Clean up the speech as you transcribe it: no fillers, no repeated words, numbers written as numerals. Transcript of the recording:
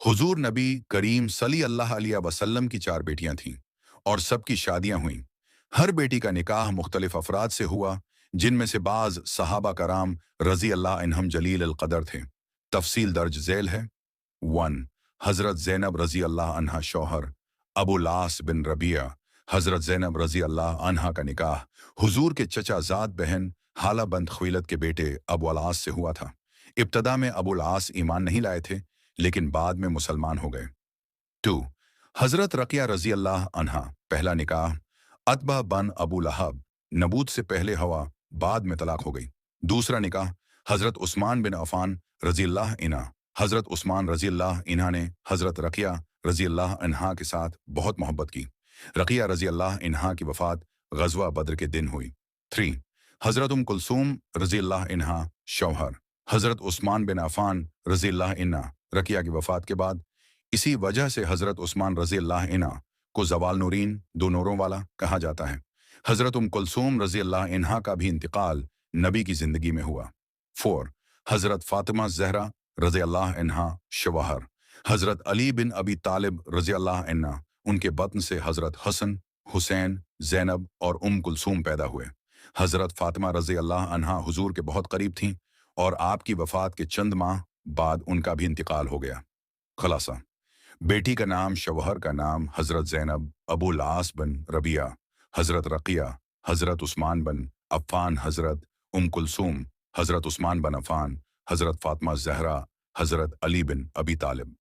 हुजूर नबी करीम सली अल्लाह अलैहि वसल्लम की 4 बेटियां थीं और सबकी शादियां हुईं। हर बेटी का निकाह मुख्तलिफ अफराद से हुआ, जिनमें से बाज सहाबा कराम रजी अल्लाह इन्हम जलील अल कदर थे। तफसील दर्ज झेल है। 1। हज़रत ज़ैनब रजी अल्लाह अन्हा शौहर अबुल आस बिन रबिया। हज़रत ज़ैनब रजी अल्लाह अन्हा का निकाह हुजूर के चचा ज़ाद बहन हाला बंत ख्वीलत के बेटे अबुल आस से हुआ था। इब्तदा में अबुल आस ईमान नहीं लाए थे, लेकिन बाद में मुसलमान हो गए। 2। हज़रत रक़िया रजी अल्लाह अन्हा। पहला निकाह अतबा बन अबू लहब, नबूत से पहले हवा, बाद में तलाक हो गई। दूसरा निकाह हज़रत उस्मान बिन अफ़ान रजी अल्लाह इन्हा। हज़रत उस्मान रजी अल्लाह इन्हा ने हज़रत रक़िया रजी अल्लाह अन्हा के साथ बहुत मोहब्बत की। रक़िया रजी अल्लाह इन्हा की वफ़ात ग़ज़वा बद्र के दिन हुई। 3। हज़रत कुलसूम रजी अल्लाह इन्हा शौहर हज़रत उस्मान बिन अफ़ान रजी अल्लाह इन्हा। रक़िया की वफ़ात के बाद इसी वजह से हज़रत उस्मान रजी अल्लाह इन्हा को ज़वाल नूरीन, दो नूरों वाला, कहा जाता है। हज़रत कुलसूम रजी अल्लाह इन्हा का भी इंतकाल नबी की ज़िंदगी में हुआ। 4। हज़रत फ़ातिमा ज़हरा रजी अल्लाह इन्हा शवहर हज़रत अली बिन अबी तालिब रजी अल्लाह इन्हा। उनके बत्न से हज़रत हसन, हुसैन, ज़ैनब और कुलसूम पैदा हुए। हज़रत फ़ातिमा रजी अल्लाह अन्हा हुजूर के बहुत करीब थीं और आपकी वफ़ात के चंद माह बाद उनका भी इंतकाल हो गया। खलासा: बेटी का नाम शवहर का नाम हज़रत ज़ैनब अबुल आस बिन रबिया, हज़रत रक़िया, हज़रत उस्मान बिन अफ़्फ़ान, हज़रत कुलसूम, हज़रत उस्मान बिन अफ़्फ़ान, हज़रत फ़ातिमा ज़हरा, हज़रत अली बिन अबी तालिब।